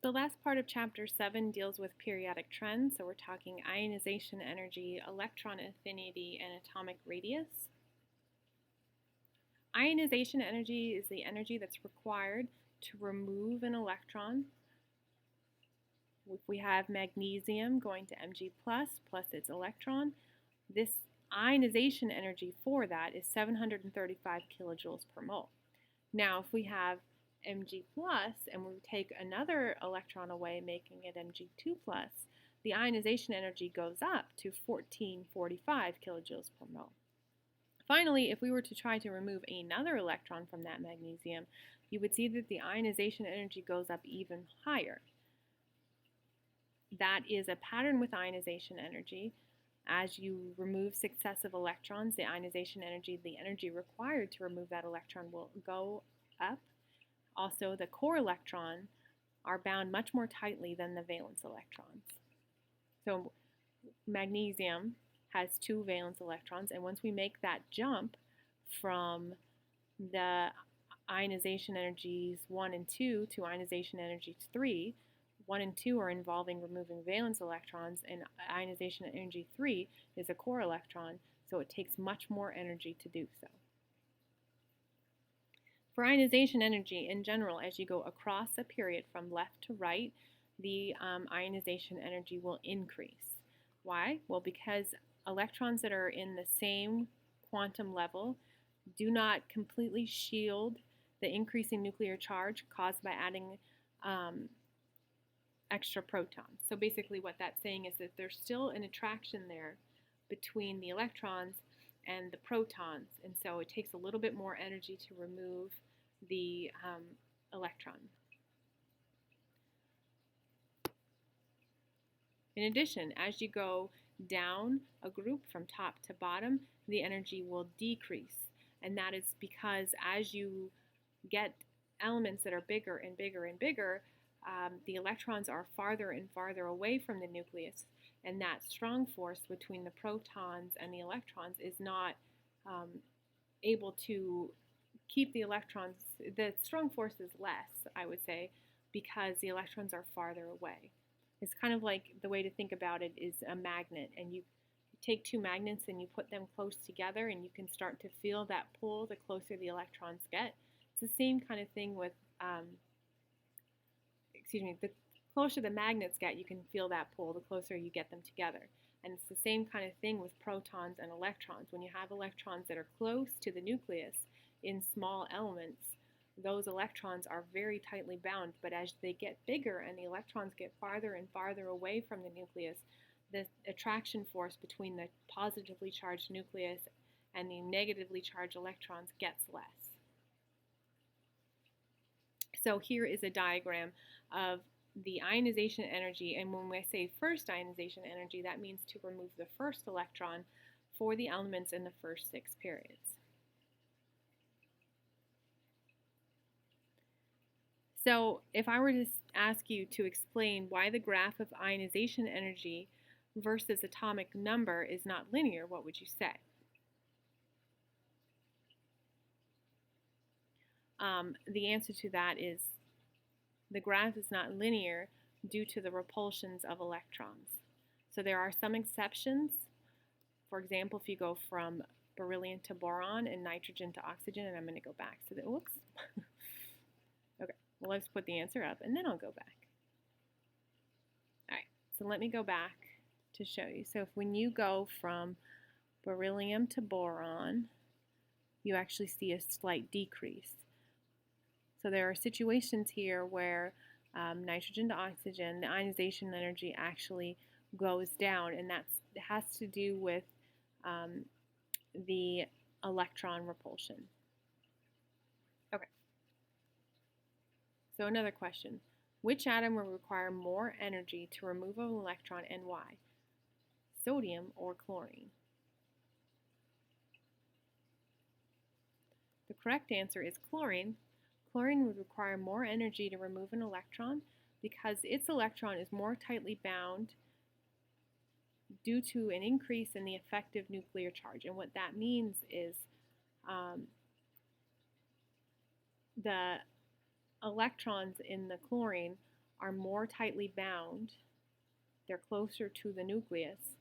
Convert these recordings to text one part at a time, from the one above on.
The last part of Chapter 7 deals with periodic trends, so we're talking ionization energy, electron affinity, and atomic radius. Ionization energy is the energy that's required to remove an electron. If we have magnesium going to Mg plus its electron, this ionization energy for that is 735 kilojoules per mole. Now, if we have Mg plus and we take another electron away, making it Mg2 plus, the ionization energy goes up to 1445 kilojoules per mole. Finally, if we were to try to remove another electron from that magnesium, you would see that the ionization energy goes up even higher. That is a pattern with ionization energy. As you remove successive electrons, the ionization energy, the energy required to remove that electron, will go up. Also, the core electrons are bound much more tightly than the valence electrons. So magnesium has 2 valence electrons, and once we make that jump from the ionization energies 1 and 2 to ionization energies 3, 1 and 2 are involving removing valence electrons, and ionization energy 3 is a core electron, so it takes much more energy to do so. For ionization energy in general, as you go across a period from left to right, the ionization energy will increase. Why? Well, because electrons that are in the same quantum level do not completely shield the increasing nuclear charge caused by adding extra protons. So basically what that's saying is that there's still an attraction there between the electrons and the protons, and so it takes a little bit more energy to remove the electron. In addition, as you go down a group from top to bottom, the energy will decrease, and that is because as you get elements that are bigger and bigger and bigger, the electrons are farther and farther away from the nucleus, and that strong force between the protons and the electrons is not able to keep the electrons. The strong force is less, I would say, because the electrons are farther away. It's kind of like, the way to think about it is a magnet, and you take 2 magnets and you put them close together, and you can start to feel that pull the closer the electrons get. It's the same kind of thing with the closer the magnets get, you can feel that pull the closer you get them together. And it's the same kind of thing with protons and electrons. When you have electrons that are close to the nucleus in small elements, those electrons are very tightly bound, but as they get bigger and the electrons get farther and farther away from the nucleus, the attraction force between the positively charged nucleus and the negatively charged electrons gets less. So here is a diagram of the ionization energy, and when we say first ionization energy, that means to remove the first electron for the elements in the first 6 periods. So if I were to ask you to explain why the graph of ionization energy versus atomic number is not linear, what would you say? The answer to that is the graph is not linear due to the repulsions of electrons. So there are some exceptions. For example, if you go from beryllium to boron and nitrogen to oxygen, and I'm going to go back to the, whoops. Okay, well, let's put the answer up, and then I'll go back. All right, so let me go back to show you. So when you go from beryllium to boron, you actually see a slight decrease. So there are situations here where nitrogen to oxygen, the ionization energy actually goes down, and that has to do with the electron repulsion. Okay. So another question. Which atom will require more energy to remove an electron, and why? Sodium or chlorine? The correct answer is chlorine. Chlorine would require more energy to remove an electron because its electron is more tightly bound due to an increase in the effective nuclear charge. And what that means is the electrons in the chlorine are more tightly bound, they're closer to the nucleus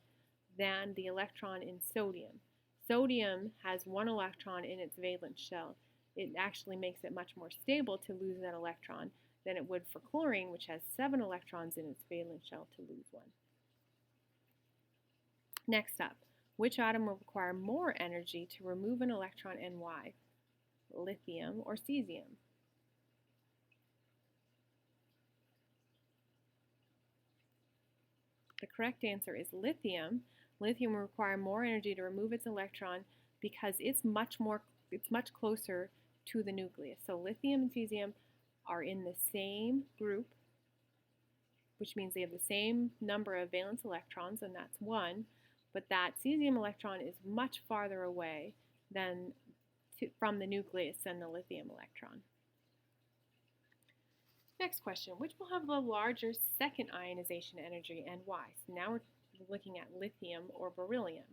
than the electron in sodium. Sodium has 1 electron in its valence shell. It actually makes it much more stable to lose that electron than it would for chlorine, which has 7 electrons in its valence shell, to lose 1. Next up, which atom will require more energy to remove an electron and why? Lithium or cesium? The correct answer is lithium. Lithium will require more energy to remove its electron because it's much closer to the nucleus. So lithium and cesium are in the same group, which means they have the same number of valence electrons, and that's 1, but that cesium electron is much farther away from the nucleus than the lithium electron. Next question, which will have the larger second ionization energy and why? So now we're looking at lithium or beryllium.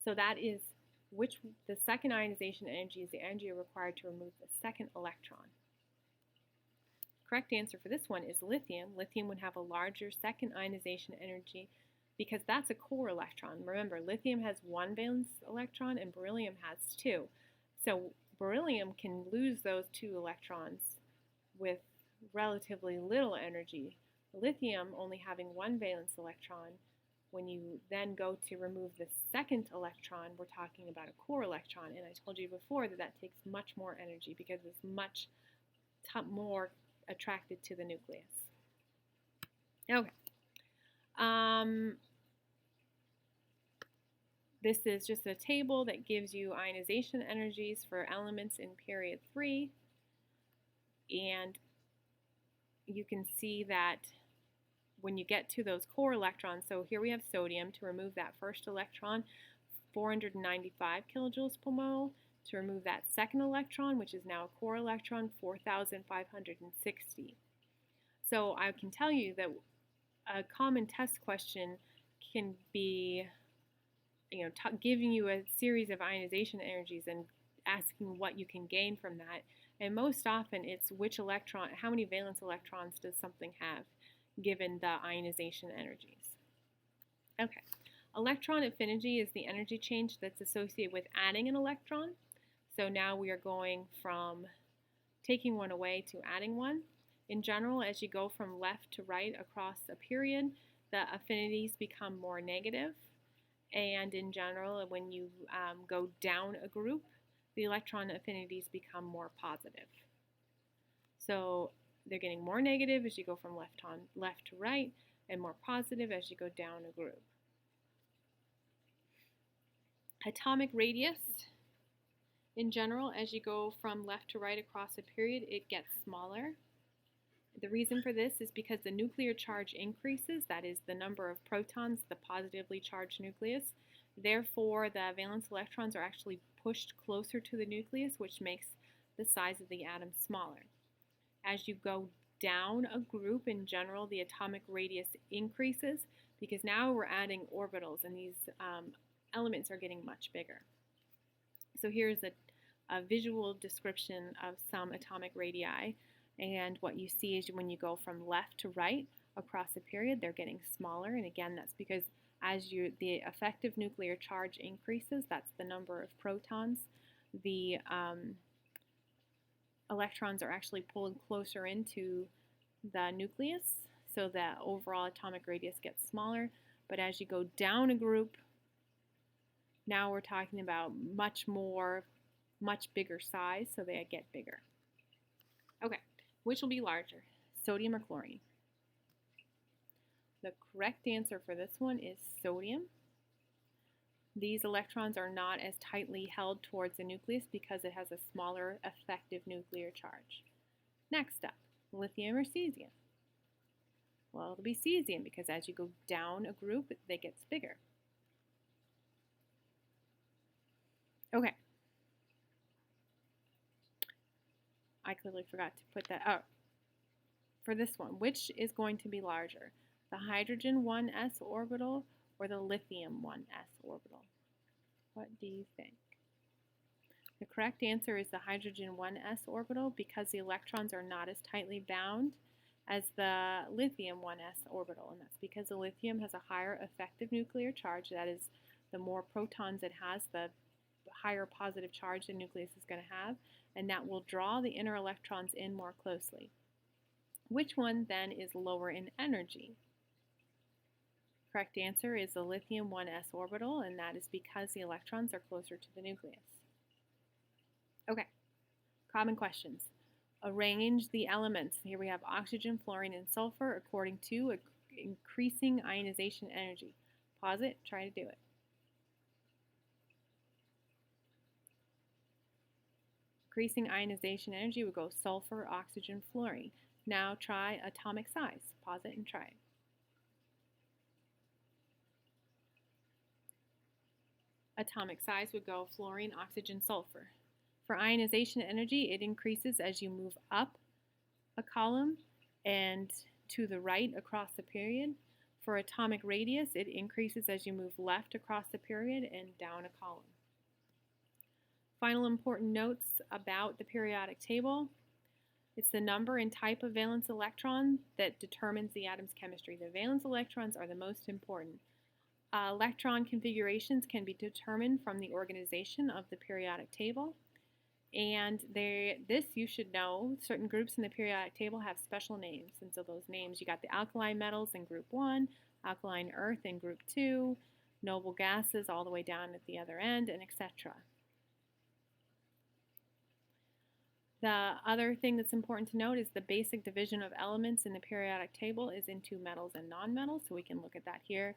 So that is the second ionization energy is the energy required to remove the second electron. Correct answer for this one is lithium. Lithium would have a larger second ionization energy because that's a core electron. Remember, lithium has 1 valence electron and beryllium has 2. So beryllium can lose those 2 electrons with relatively little energy. Lithium only having 1 valence electron, when you then go to remove the second electron, we're talking about a core electron. And I told you before that takes much more energy because it's much more attracted to the nucleus. Okay. This is just a table that gives you ionization energies for elements in period 3. And you can see that when you get to those core electrons, so here we have sodium. To remove that first electron, 495 kilojoules per mole. To remove that second electron, which is now a core electron, 4,560. So I can tell you that a common test question can be, giving you a series of ionization energies and asking what you can gain from that. And most often it's how many valence electrons does something have given the ionization energies. Okay, electron affinity is the energy change that's associated with adding an electron. So now we are going from taking one away to adding one. In general, as you go from left to right across a period, the affinities become more negative. And in general, when you go down a group, the electron affinities become more positive. So they're getting more negative as you go from left to right, and more positive as you go down a group. Atomic radius. In general, as you go from left to right across a period, it gets smaller. The reason for this is because the nuclear charge increases, that is the number of protons, the positively charged nucleus. Therefore, the valence electrons are actually pushed closer to the nucleus, which makes the size of the atom smaller. As you go down a group, in general, the atomic radius increases because now we're adding orbitals and these elements are getting much bigger. So here's a visual description of some atomic radii. And what you see is when you go from left to right across a period, they're getting smaller. And again, that's because as the effective nuclear charge increases, that's the number of protons, the electrons are actually pulled closer into the nucleus, so that overall atomic radius gets smaller. But as you go down a group, now we're talking about much bigger size, so they get bigger. Okay, which will be larger, sodium or chlorine? The correct answer for this one is sodium. These electrons are not as tightly held towards the nucleus because it has a smaller effective nuclear charge. Next up, lithium or cesium? Well, it'll be cesium because as you go down a group, it gets bigger. Okay. I clearly forgot to put that out. For this one, which is going to be larger? The hydrogen 1s orbital or the lithium 1s orbital? What do you think? The correct answer is the hydrogen 1s orbital because the electrons are not as tightly bound as the lithium 1s orbital, and that's because the lithium has a higher effective nuclear charge. That is, the more protons it has, the higher positive charge the nucleus is going to have, and that will draw the inner electrons in more closely. Which one then is lower in energy? Correct answer is the lithium 1s orbital, and that is because the electrons are closer to the nucleus. Okay, common questions. Arrange the elements. Here we have oxygen, fluorine, and sulfur according to increasing ionization energy. Pause it, try to do it. Increasing ionization energy would go sulfur, oxygen, fluorine. Now try atomic size. Pause it and try it. Atomic size would go fluorine, oxygen, sulfur. For ionization energy, it increases as you move up a column and to the right across the period. For atomic radius, it increases as you move left across the period and down a column. Final important notes about the periodic table. It's the number and type of valence electron that determines the atom's chemistry. The valence electrons are the most important. Electron configurations can be determined from the organization of the periodic table. And this you should know, certain groups in the periodic table have special names. And so those names, you got the alkali metals in group 1, alkaline earth in group 2, noble gases all the way down at the other end, and etc. The other thing that's important to note is the basic division of elements in the periodic table is into metals and nonmetals. So we can look at that here.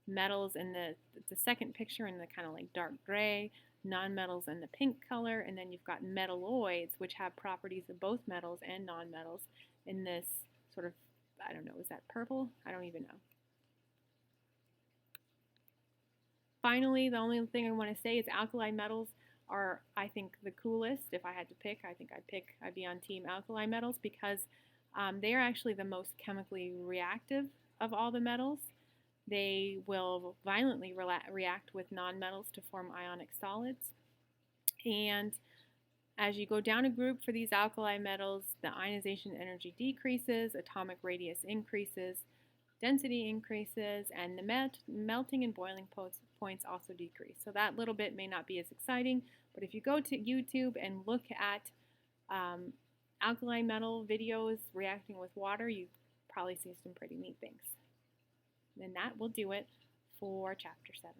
Metals in the second picture in the kind of like dark gray, nonmetals in the pink color, and then you've got metalloids, which have properties of both metals and nonmetals in this sort of, I don't know, is that purple? I don't even know. Finally, the only thing I want to say is alkali metals are, I think, the coolest. If I had to pick, I think I'd be on team alkali metals because they are actually the most chemically reactive of all the metals. They will violently react with nonmetals to form ionic solids. And as you go down a group for these alkali metals, the ionization energy decreases, atomic radius increases, density increases, and the melting and boiling points also decrease. So that little bit may not be as exciting, but if you go to YouTube and look at alkali metal videos reacting with water, you probably see some pretty neat things. And that will do it for Chapter 7.